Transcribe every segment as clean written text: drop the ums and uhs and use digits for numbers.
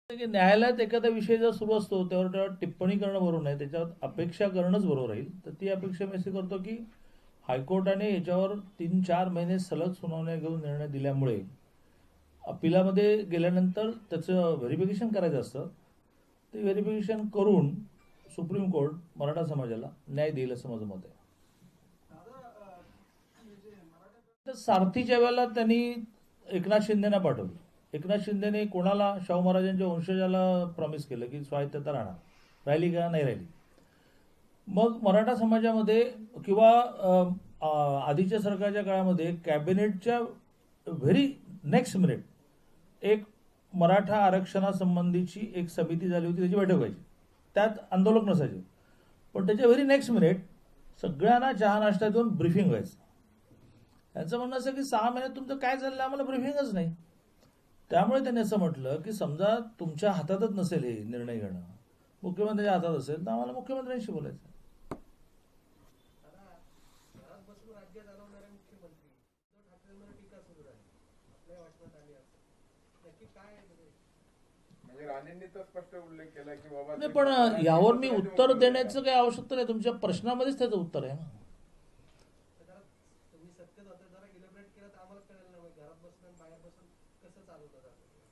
की न्यायालयात एखादा विषय जर सुरू असतो त्यावर टिप्पणी करणं बरोबर नाही, त्याच्यावर अपेक्षा करणंच बरोबर राहील. तर ती अपेक्षा मी अशी करतो की हायकोर्टाने याच्यावर 3-4 महिने सलग सुनावण्या घेऊन निर्णय दिल्यामुळे अपिलामध्ये गेल्यानंतर त्याचं व्हेरिफिकेशन करायचं असतं. ते व्हेरिफिकेशन करून सुप्रीम कोर्ट मराठा समाजाला न्याय देईल असं माझं मत आहे. तर सारथीच्या वेळेला त्यांनी एकनाथ शिंदेना पाठवलं. एकनाथ शिंदेने कोणाला, शाहू महाराजांच्या वंशजाला प्रॉमिस केलं की स्वायत्तता राहणार. राहिली का? नाही राहिली. मग मराठा समाजामध्ये किंवा आधीच्या सरकारच्या काळामध्ये कॅबिनेटच्या व्हेरी नेक्स्ट मिनिट एक मराठा आरक्षणासंबंधीची एक समिती झाली होती, त्याची बैठक व्हायची. त्यात आंदोलक नसायचे, पण त्याच्या व्हेरी नेक्स्ट मिनिट सगळ्यांना चहा नाश्ता देऊन ब्रिफिंग व्हायचं. त्यांचं म्हणणं असं की 6 महिन्यात तुमचं काय चाललं आम्हाला ब्रिफिंगच नाही. त्यामुळे त्यांनी असं म्हटलं की समजा तुमच्या हातातच नसेल हे निर्णय घेणं, मुख्यमंत्र्यांच्या हातात असेल तर आम्हाला मुख्यमंत्र्यांशी बोलायचं. राणेंनी तर स्पष्ट उल्लेख केला की बाबा नाही, पण यावर मी उत्तर देण्याचं काही आवश्यकता नाही. तुमच्या प्रश्नामध्येच त्याचं उत्तर आहे ना.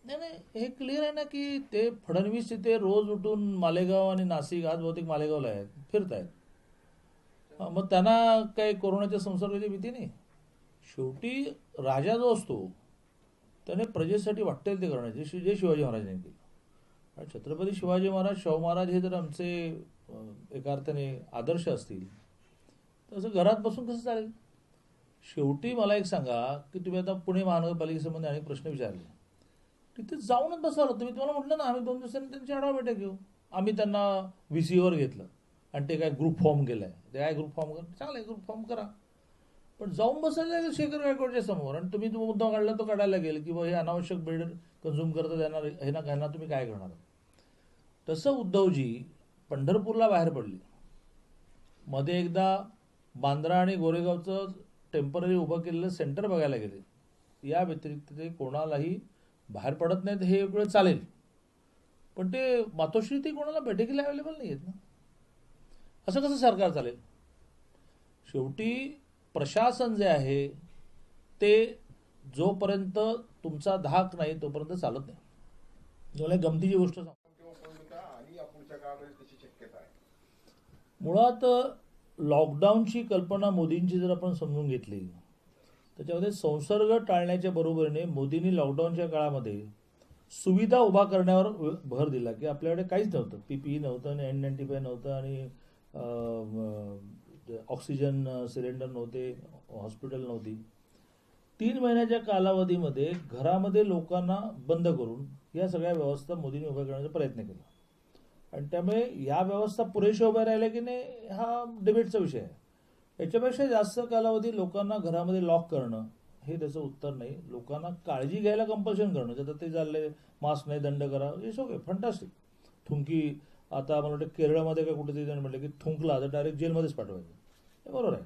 नाही नाही, हे क्लिअर आहे ना की ते फडणवीस तिथे रोज उठून मालेगाव आणि नाशिक, आज बहुतेक मालेगावला आहेत, फिरत आहेत. मग त्यांना काही कोरोनाच्या संसर्गाची भीती नाही. शेवटी राजा जो असतो त्याने प्रजेसाठी वाटेल ते करण्याचे, जे शिवाजी महाराजांनी केलं. छत्रपती शिवाजी महाराज, शाहू महाराज हे जर आमचे एका अर्थाने आदर्श असतील तर असं घरात बसून कसं चालेल. शेवटी मला एक सांगा की तुम्ही आता पुणे महानगरपालिकेसंबंधी अनेक प्रश्न विचारले, तिथे जाऊनच बसवलं. तुम्ही तुम्हाला म्हटलं ना आम्ही 2 दिवसांनी त्यांची आढावा बैठक घेऊ. आम्ही त्यांना VC वर घेतलं आणि ते काय ग्रुप फॉर्म केलाय, ते काय ग्रुप फॉर्म करा, चांगलं ग्रुप फॉर्म करा, पण जाऊन बसायला लागेल शेखर गायकवाडच्या समोर. आणि तुम्ही तो मुद्दा काढला तो काढायला लागेल की हे अनावश्यक बेड कन्झ्युम करतात, यांना तुम्ही काय करणार. तसं उद्धवजी पंढरपूरला बाहेर पडले. मध्ये एकदा बांद्रा आणि गोरेगावचं टेम्पररी उभं केलेलं सेंटर बघायला गेले. या व्यतिरिक्त ते कोणालाही बाहेर पडत नाहीत, हे एक वेळ चालेल, पण ते मातोश्री ती कोणाला बैठकीला अवेलेबल नाही आहेत ना. असं कसं सरकार चालेल. शेवटी प्रशासन जे आहे ते जोपर्यंत तुमचा धाक नाही तोपर्यंत चालत नाही. मला गमतीची गोष्ट सांग, आणि पुढच्या काळामध्ये त्याची शक्यता आहे. मुळात लॉकडाऊनची कल्पना मोदींची जर आपण समजून घेतली, त्याच्यामध्ये संसर्ग टाळण्याच्या बरोबरीने मोदींनी लॉकडाऊनच्या काळामध्ये सुविधा उभा करण्यावर भर दिला. की आपल्याकडे काहीच नव्हतं, PPE नव्हतं आणि N95 नव्हतं आणि ऑक्सिजन सिलेंडर नव्हते, हॉस्पिटल नव्हती. 3 महिन्याच्या कालावधीमध्ये घरामध्ये लोकांना बंद करून या सगळ्या व्यवस्था मोदींनी उभ्या करण्याचा प्रयत्न केला. आणि त्यामुळे या व्यवस्था पुरेशा उभ्या राहिल्या की नाही हा डिबेटचा विषय आहे. याच्यापेक्षा जास्त कालावधी लोकांना घरामध्ये लॉक करणं हे त्याचं उत्तर नाही. लोकांना काळजी घ्यायला कंपल्शन करणं, जर ते चाललंय मास्क नाही दंड करा, इट्स ओके, फंटास्टिक. थुंकी आता मला वाटतं केरळमध्ये काय कुठेतरी त्यांनी म्हटलं की थुंकला तर डायरेक्ट जेलमध्येच पाठवायचं, हे बरोबर आहे.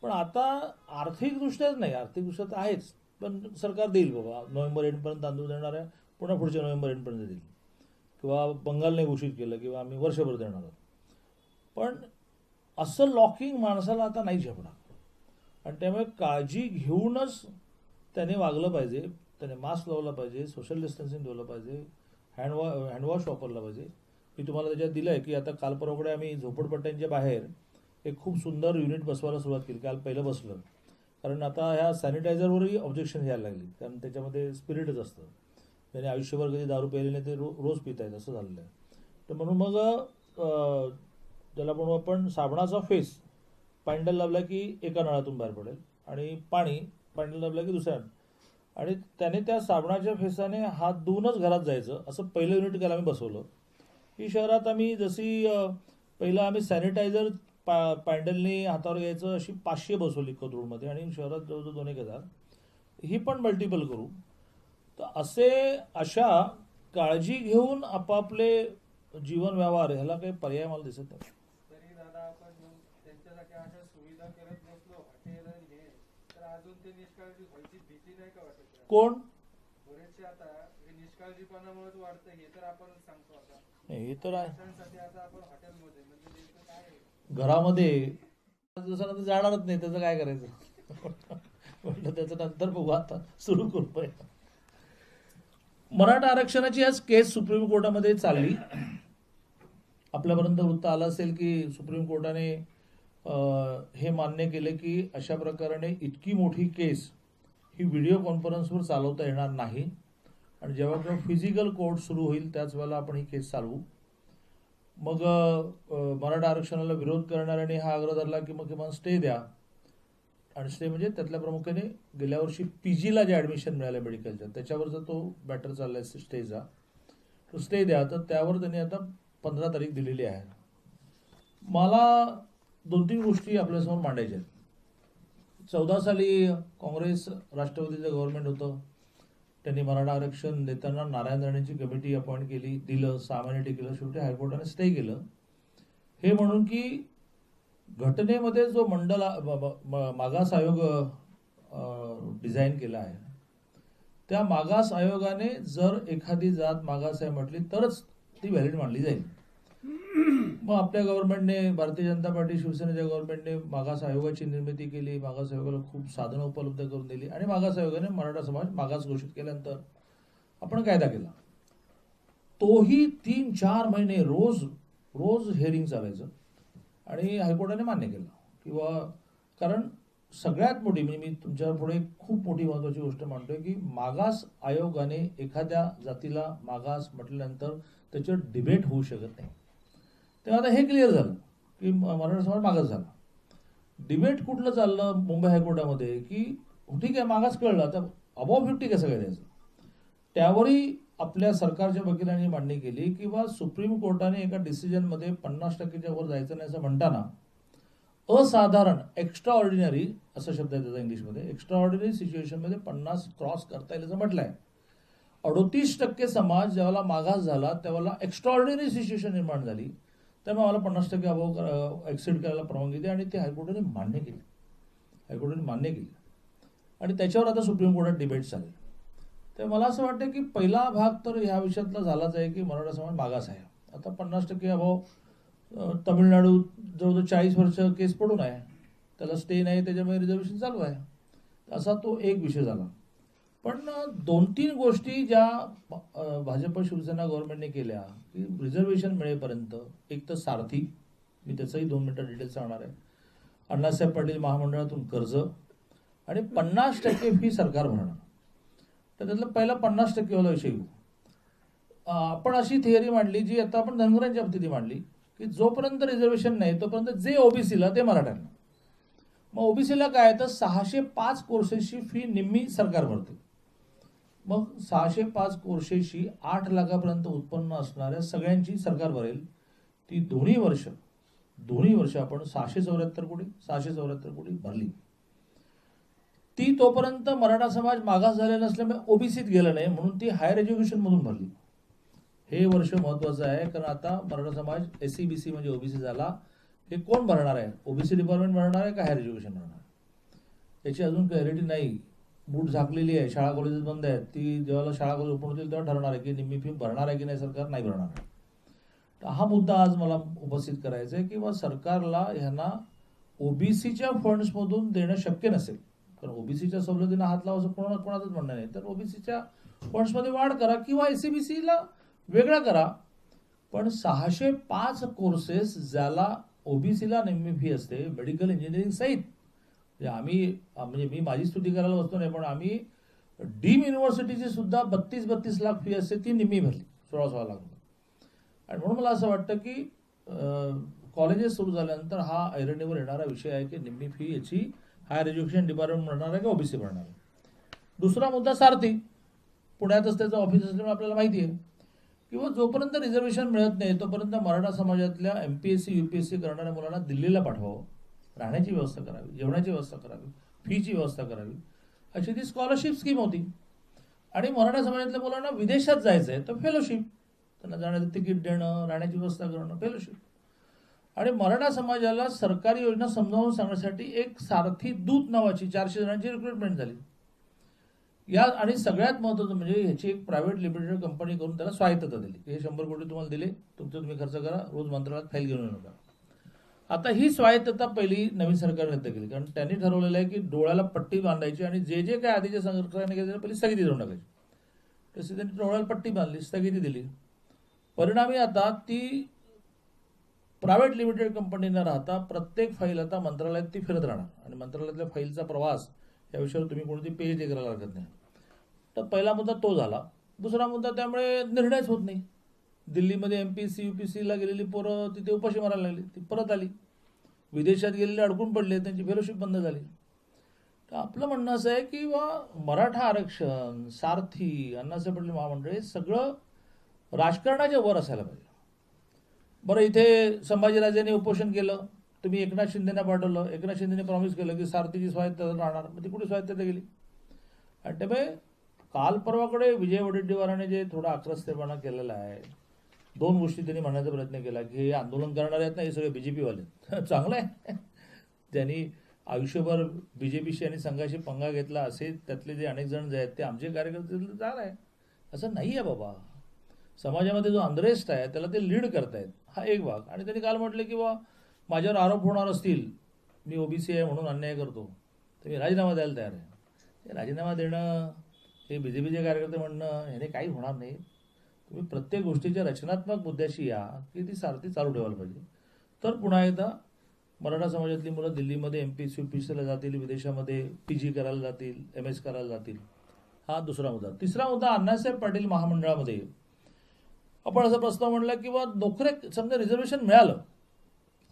पण आता आर्थिकदृष्ट्याच नाही, आर्थिकदृष्ट्या तर आहेच, पण सरकार देईल बाबा नोव्हेंबर एंडपर्यंत तांदूळ देणार आहे, पुन्हा पुढच्या नोव्हेंबर एंडपर्यंत देईल. किंवा बंगालने घोषित केलं किंवा आम्ही वर्षभर देणार आहोत. पण असं लॉकिंग माणसाला आता नाही झेपणार. आणि त्यामुळे काळजी घेऊनच त्याने वागलं पाहिजे. त्याने मास्क लावला पाहिजे, सोशल डिस्टन्सिंग ठेवलं पाहिजे, हँडवॉश वापरला पाहिजे. मी तुम्हाला त्याच्यात दिलं आहे की आता काल परवाकडे आम्ही झोपडपट्ट्यांच्या बाहेर एक खूप सुंदर युनिट बसवायला सुरुवात केली. काल पहिलं बसलं, कारण आता ह्या सॅनिटायझरवरही ऑब्जेक्शन यायला लागली, कारण त्याच्यामध्ये स्पिरिटच असतं. त्याने आयुष्यभर कधी दारू प्यायले नाही, ते रोज पित आहेत असं झालेलं आहे. तर म्हणून मग त्याला म्हणू आपण साबणाचा फेस पॅन्डल लावला की एका नळातून बाहेर पडेल आणि पाणी पॅन्डल लावला की दुसऱ्या, आणि त्याने त्या साबणाच्या फेसाने हात धुवूनच घरात जायचं, असं पहिलं युनिट काल आम्ही बसवलं. ही शहरात आम्ही जशी पहिलं आम्ही सॅनिटायझर पॅन्डलने हातावर घ्यायचं अशी 500 बसवली कोथरूडमध्ये, आणि शहरात जवळजवळ 2,000. ही पण मल्टिपल करू. तर अशा काळजी घेऊन आपापले जीवन व्यवहार ह्याला काही पर्याय मला दिसत नाही. तरी दादा आपण त्यांच्यासाठी अशा सुविधा करत नसलो हॉटेल हे, तर अजून ते निष्काळजी व्हायची भीती नाही का वाटत? कोण? बरेचसे आता हे निष्काळजी हकालजीपणामुळेच वाढतं हे तर आपण सांगतो आता. हे तर आहे. शिक्षणासाठी आता आपण हॉटेलमध्ये म्हणजे नेमकं काय आहे? घरामध्ये दिवसानंतर जाणारच नाही, त्याचं काय करायचं म्हटलं त्याचं नंतर बघू, आता सुरू करू. मराठा आरक्षणाची आज केस सुप्रीम कोर्टामध्ये चालली. आपल्यापर्यंत वृत्त आलं असेल की सुप्रीम कोर्टाने हे मान्य केले की अशा प्रकारे इतकी मोठी केस ही व्हिडिओ कॉन्फरन्सवर चालवता येणार नाही आणि जेव्हा फिजिकल कोर्ट सुरू होईल त्याच वेळेला आपण ही केस चालवू. मग मराठा आरक्षणाला विरोध करणाऱ्यांनी हा आग्रह धरला की मग किमान स्टे द्या. आणि स्टे म्हणजे त्यातल्या प्रामुख्याने गेल्या वर्षी PGला जे ॲडमिशन मिळालं मेडिकलच्या त्याच्यावरचा तो मॅटर चालला आहे स्टेचा, तो स्टे द्या. तर त्यावर त्यांनी आता 15 तारीख दिलेली आहे. मला 2-3 गोष्टी आपल्यासमोर मांडायच्या आहेत. 14 साली काँग्रेस राष्ट्रवादीचं गव्हर्नमेंट होतं, त्यांनी मराठा आरक्षण देताना नारायण राणेंची कमिटी अपॉइंट केली, दिलं, 6 महिने टिकलं, शेवटी हायकोर्टाने स्टे केलं. हे म्हणून की घटनेमध्ये जो मागास आयोग डिझाईन केला आहे त्या मागास आयोगाने जर एखादी जात मागास आहे म्हटली तरच ती व्हॅलिड मानली जाईल. मग आपल्या गव्हर्नमेंटने, भारतीय जनता पार्टी शिवसेनेच्या गव्हर्नमेंटने मागास आयोगाची निर्मिती केली, मागास आयोगाला खूप साधनं उपलब्ध करून दिली आणि मागास आयोगाने मराठा समाज मागास घोषित केल्यानंतर आपण कायदा केला. तोही 3-4 महिने रोज हिअरिंग चालायचं आणि हायकोर्टाने मान्य केलं. किंवा कारण सगळ्यात मोठी म्हणजे मी तुमच्या पुढे खूप मोठी महत्त्वाची गोष्ट मांडतोय की मागास आयोगाने एखाद्या जातीला मागास म्हटल्यानंतर त्याच्यावर डिबेट होऊ शकत नाही. तेव्हा आता हे क्लिअर झालं की मराठा समाज मागास झाला. डिबेट कुठलं चाललं मुंबई हायकोर्टामध्ये की ठीक आहे मागास कळलं, तर अबॉव 50 कसं काय द्यायचं. त्यावरही आपल्या सरकारच्या वकिलांनी मांडणी केली की बा सुप्रीम कोर्टाने एका डिसिजनमध्ये 50%च्या वर जायचं नाही असं म्हणताना असाधारण एक्स्ट्रा ऑर्डिनरी असा शब्द आहे त्याचा इंग्लिशमध्ये, एक्स्ट्रा ऑर्डिनरी सिच्युएशनमध्ये 50 क्रॉस करता येईल असं म्हटलं आहे. 38% समाज ज्यावेळेला मागास झाला त्यावेळेला एक्स्ट्रा ऑर्डिनरी सिच्युएशन निर्माण झाली, त्यामुळे मला 50% अभाव एक्सिड करायला परवानगी दिली आणि ते हायकोर्टाने मान्य केली. आणि त्याच्यावर आता सुप्रीम कोर्टात डिबेट चालेल. तर मला असं वाटतं की पहिला भाग तर ह्या विषयातला झालाच आहे की मराठा समाज मागास आहे. आता 50% अभाव तमिळनाडू जवळजवळ 40 वर्ष केस पडून आहे, त्याला स्टे नाही, त्याच्यामुळे रिझर्वेशन चालू आहे. असा तो एक विषय झाला. पण 2-3 गोष्टी ज्या भाजप शिवसेना गव्हर्नमेंटने केल्या की रिझर्वेशन मिळेपर्यंत, एक तर सारथी, मी त्याचंही 2 मिनिटं डिटेल सांगणार आहे, अण्णासाहेब पाटील महामंडळातून कर्ज आणि 50% फी सरकार भरणार. तर त्यातला पहिला 50% वाला विषय घेऊ. आपण अशी थिअरी मांडली जी आता आपण धनगरांच्या बाबतीत मांडली की जोपर्यंत रिझर्वेशन नाही तोपर्यंत जे ओबीसीला ते मराठ्यांना. मग ओबीसीला काय तर 605 कोर्सेसची फी निम्मी सरकार भरते. मग 605 कोर्सेसची 8 लाखापर्यंत उत्पन्न असणाऱ्या सगळ्यांची सरकार भरेल. ती दोन्ही वर्ष आपण 674 कोटी भरली. ती तोपर्यंत मराठा समाज मागास झाले नसल्यामुळे ओबीसीत गेलं नाही म्हणून ती हायर एज्युकेशन मधून भरली. हे वर्ष महत्वाचं आहे कारण आता मराठा समाज SC-BC म्हणजे ओबीसी झाला. हे कोण भरणार आहे, ओबीसी डिपार्टमेंट भरणार आहे का हायर एज्युकेशन भरणार आहे, याची अजून क्लॅरिटी नाही. बूट झाकलेली आहे, शाळा कॉलेजेस बंद आहेत. ती जेव्हा शाळा कॉलेज ओपन होतील तेव्हा ठरणार आहे की निम्मी फी भरणार आहे की नाही सरकार, नाही भरणार आहे. तर हा मुद्दा आज मला उपस्थित करायचा आहे किंवा सरकारला ह्यांना ओबीसीच्या फंड्समधून देणं शक्य नसेल, कारण ओबीसीच्या सवलतींना हात लावा असं कोणाचंच म्हणणं नाही. तर ओबीसीच्या फंड्समध्ये वाढ करा किंवा SC-BCला वेगळा करा. पण 605 कोर्सेस ज्याला ओबीसीला निम्मी फी असते मेडिकल इंजिनिअरिंग सहित, म्हणजे मी माझी स्तुती करायला बसतो नाही, पण आम्ही डीम युनिव्हर्सिटीची सुद्धा 32 लाख फी असते ती निम्मी भरली, 16 लाख. आणि म्हणून मला असं वाटतं की कॉलेजेस सुरू झाल्यानंतर हा ऐरणीवर येणारा विषय आहे की निम्मी फी याची हायर एज्युकेशन डिपार्टमेंट भरणार आहे का ओबीसी भरणार आहे. दुसरा मुद्दा सारथी, पुण्यातच त्याचं ऑफिस असल्यामुळे आपल्याला माहिती आहे किंवा जोपर्यंत रिझर्वेशन मिळत नाही तोपर्यंत मराठा समाजातल्या MPSC UPSC करणाऱ्या मुलांना दिल्लीला पाठवावं, राहण्याची व्यवस्था करावी, जेवणाची व्यवस्था करावी, फीची व्यवस्था करावी, अशी ती स्कॉलरशिप स्कीम होती. आणि मराठा समाजातल्या मुलांना विदेशात जायचं आहे तर फेलोशिप, त्यांना जाण्याचं तिकीट देणं, राहण्याची व्यवस्था करणं, फेलोशिप. आणि मराठा समाजाला सरकारी योजना समजावून सांगण्यासाठी एक सारथी दूत नावाची 400 जणांची रिक्रुटमेंट झाली. या आणि सगळ्यात महत्त्वाचं म्हणजे ह्याची एक प्रायव्हेट लिमिटेड कंपनी करून त्याला स्वायत्तता दिली. हे 100 कोटी तुम्हाला दिले, तुमचं तुम्ही खर्च करा, रोज मंत्रालयात फाईल घेऊन येऊ नका. आता ही स्वायत्तता पहिली नवीन सरकारने रद्द केली, कारण त्यांनी ठरवलेलं आहे की डोळ्याला पट्टी बांधायची आणि जे जे काय आधीच्या सरकारने केलं पहिली स्थगिती देऊन टाकायची. तशी त्यांनी डोळ्याला पट्टी बांधली, स्थगिती दिली. परिणामी आता ती प्रायव्हेट लिमिटेड कंपनी न राहता प्रत्येक फाईल आता मंत्रालयात ती फिरत राहणार आणि मंत्रालयातल्या फाईलचा प्रवास या विषयावर तुम्ही कोणती PhD करायला हरकत नाही. तर पहिला मुद्दा तो झाला. दुसरा मुद्दा, त्यामुळे निर्णयच होत नाही. दिल्लीमध्ये MPSC UPSC ला गेलेली पोरं तिथे उपाशी मारायला लागली, ती परत आली. विदेशात गेलेले अडकून पडले, त्यांची फेलोशिप बंद झाली. तर आपलं म्हणणं असं आहे की मराठा आरक्षण, सारथी, अण्णासाहेब पाटील महामंडळ हे सगळं राजकारणाच्या वर असायला पाहिजे. बरं, इथे संभाजीराजेंनी उपोषण केलं, तुम्ही एकनाथ शिंदेना पाठवलं, एकनाथ शिंदेने प्रॉमिस केलं की सारथीची स्वायत्तता राहणार, मग ती कुठे स्वायत्तता गेली? आणि त्यामुळे काल परवाकडे विजय वडेट्टीवाराने जे थोडा आक्रस्तेपणा केलेला आहे, 2 गोष्टी त्यांनी म्हणण्याचा प्रयत्न केला की हे आंदोलन करणारे आहेत ना, हे सगळे BJP-वाले. चांगलं आहे, त्यांनी आयुष्यभर BJPशी आणि संघाशी पंगा घेतला असे त्यातले जे अनेक जण जे आहेत ते आमचे कार्यकर्ते चांगलं आहे. असं नाही आहे बाबा. समाजामध्ये जो अनरेस्ट आहे त्याला ते लीड करतायत, हा एक भाग. आणि त्यांनी काल म्हटले की माझ्यावर आरोप होणार असतील, मी OBC आहे म्हणून अन्याय करतो, तर मी राजीनामा द्यायला तयार आहे. हे राजीनामा देणं, हे BJPचे कार्यकर्ते म्हणणं, ह्याने काही होणार नाही. तुम्ही प्रत्येक गोष्टीच्या रचनात्मक मुद्द्याशी या की ती सारथी चालू ठेवायला पाहिजे. तर पुन्हा एकदा मराठा समाजातली मुलं दिल्लीमध्ये MPSC UPSC ला जातील, विदेशामध्ये PG करायला जातील, MS करायला जातील, हा दुसरा मुद्दा. तिसरा मुद्दा, अण्णासाहेब पाटील महामंडळामध्ये आपण असा प्रस्ताव म्हणला की नोकऱ्या, समजा रिझर्वेशन मिळालं,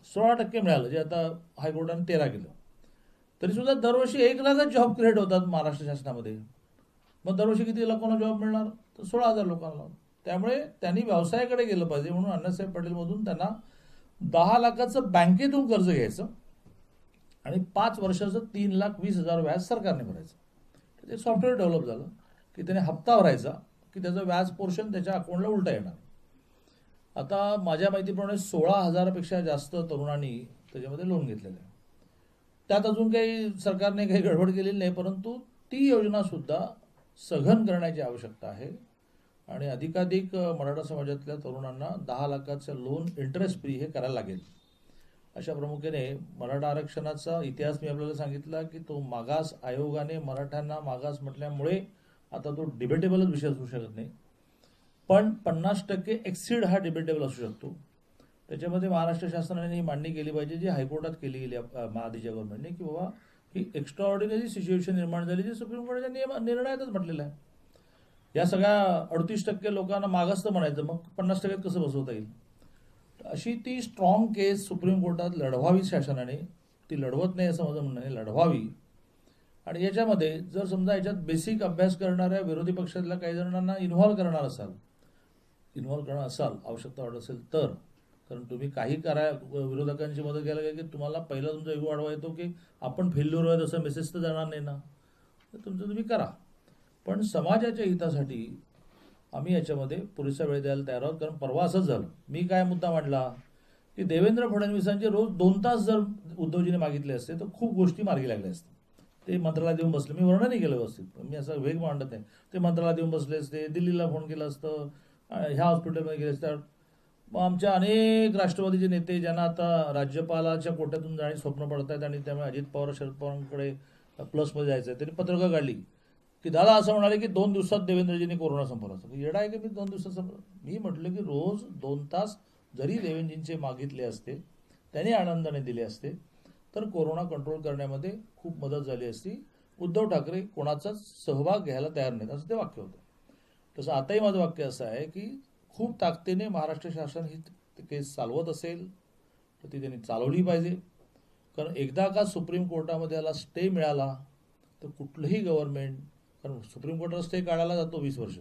16% मिळालं, जे आता हायकोर्टाने 13 केलं, तरीसुद्धा दरवर्षी 1 लाख जॉब क्रिएट होतात महाराष्ट्र शासनामध्ये. मग दरवर्षी किती लोकांना जॉब मिळणार? तर 16,000 लोकांना. त्यामुळे त्यांनी व्यवसायाकडे गेलं पाहिजे म्हणून अण्णासाहेब पाटीलमधून त्यांना 10 लाखाचं बँकेतून कर्ज घ्यायचं आणि 5 वर्षाचं 3,20,000 व्याज सरकारने भरायचं. ते सॉफ्टवेअर डेव्हलप झालं की त्याने हप्ता भरायचा की त्याचं व्याज पोर्शन त्याच्या अकाउंटला उलटा येणार. आता माझ्या माहितीप्रमाणे 16,000पेक्षा जास्त तरुणांनी त्याच्यामध्ये लोन घेतलेलं आहे. त्यात अजून काही सरकारने काही गडबड केलेली नाही, परंतु ती योजनासुद्धा सघन करण्याची आवश्यकता आहे आणि अधिकाधिक मराठा समाजातल्या तरुणांना 10 लाखाचं लोन इंटरेस्ट फ्री हे करायला लागेल. अशा प्रमुखेने मराठा आरक्षणाचा इतिहास मी आपल्याला सांगितला की तो मागास आयोगाने मराठ्यांना मागास म्हटल्यामुळे आता तो डिबेटेबलच विषय असू शकत नाही, पण 50% एक्सीड हा डिबेटेबल असू शकतो. त्याच्यामध्ये महाराष्ट्र शासनाने ही मांडणी केली पाहिजे जी हायकोर्टात केली गेली आधीच्या गव्हर्नमेंटने की ही एक्स्ट्रा ऑर्डिनरी सिच्युएशन निर्माण झाली जी सुप्रीम कोर्टाच्या निर्णयातच म्हटलेलं आहे. या सगळ्या 38% लोकांना मागास तर म्हणायचं, मग 50% कसं बसवता येईल? अशी ती स्ट्रॉंग केस सुप्रीम कोर्टात लढवावी शासनाने. ती लढवत नाही असं माझं म्हणणं आहे, लढवावी. आणि याच्यामध्ये जर समजा याच्यात बेसिक अभ्यास करणाऱ्या विरोधी पक्षातल्या काही जणांना इन्व्हॉल्व करणार असाल, आवश्यकता वाटत असेल तर, कारण तुम्ही काही विरोधकांची मदत घ्यायला की तुम्हाला पहिला तुमचा इगो वाढवा येतो की आपण फेल्युअर आहे असं मेसेज तर जाणार नाही ना, तर तुमचं तुम्ही करा. पण समाजाच्या हितासाठी आम्ही याच्यामध्ये पुरेसा वेळ द्यायला तयार आहोत. कारण परवा असंच झालं, मी काय मुद्दा मांडला की देवेंद्र फडणवीसांचे रोज 2 तास जर उद्धवजीने मागितले असते तर खूप गोष्टी मार्गी लागल्या असत्या. ते मंत्रालयात येऊन बसले, मी वर्णनही केलं व्यवस्थित, मी असा वेग मांडत नाही. ते मंत्रालयात येऊन बसले असते, दिल्लीला फोन केला असतं, ह्या हॉस्पिटलमध्ये गेले असतात. मग आमच्या अनेक राष्ट्रवादीचे नेते ज्यांना आता राज्यपालाच्या कोट्यातून जाणे स्वप्न पडत आहेत आणि त्यामुळे अजित पवार शरद पवारांकडे प्लसमध्ये जायचं आहे, त्यांनी पत्रकं काढली की दादा असं म्हणाले की 2 दिवसात देवेंद्रजींनी कोरोना संपवला. येडा आहे की मी 2 दिवसात संपवलं? मी म्हटलं की रोज 2 तास जरी देवेंद्रजींचे मागितले असते, त्यांनी आनंदाने दिले असते, तर कोरोना कंट्रोल करण्यामध्ये खूप मदत झाली असती. उद्धव ठाकरे कोणाचाच सहभाग घ्यायला तयार नाहीत असं ते वाक्य होतं. तसं आताही माझं वाक्य असं आहे की खूप ताकदीने महाराष्ट्र शासन ही केस चालवत असेल तर ती त्यांनी चालवली पाहिजे. कारण एकदा का सुप्रीम कोर्टामध्ये याला स्टे मिळाला तर कुठलंही गव्हर्नमेंट, कारण सुप्रीम कोर्टाला स्टे काढायला जातो 20 वर्ष,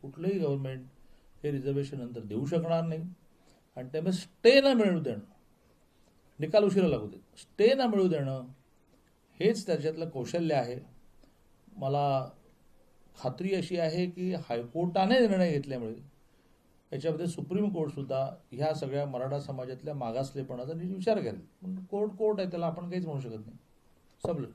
कुठलंही गव्हर्नमेंट हे रिझर्वेशन नंतर देऊ शकणार नाही. आणि त्यामुळे स्टे न मिळू देणं, निकाल उशिरा लागू दे, स्टे न मिळू देणं हेच त्याच्यातलं कौशल्य आहे. मला खात्री अशी आहे की हायकोर्टाने निर्णय घेतल्यामुळे याच्यामध्ये सुप्रीम कोर्टसुद्धा ह्या सगळ्या मराठा समाजातल्या मागासलेपणाचा नीट विचार करेल. कोर्ट आहे, त्याला आपण काहीच म्हणू शकत नाही. संपलं.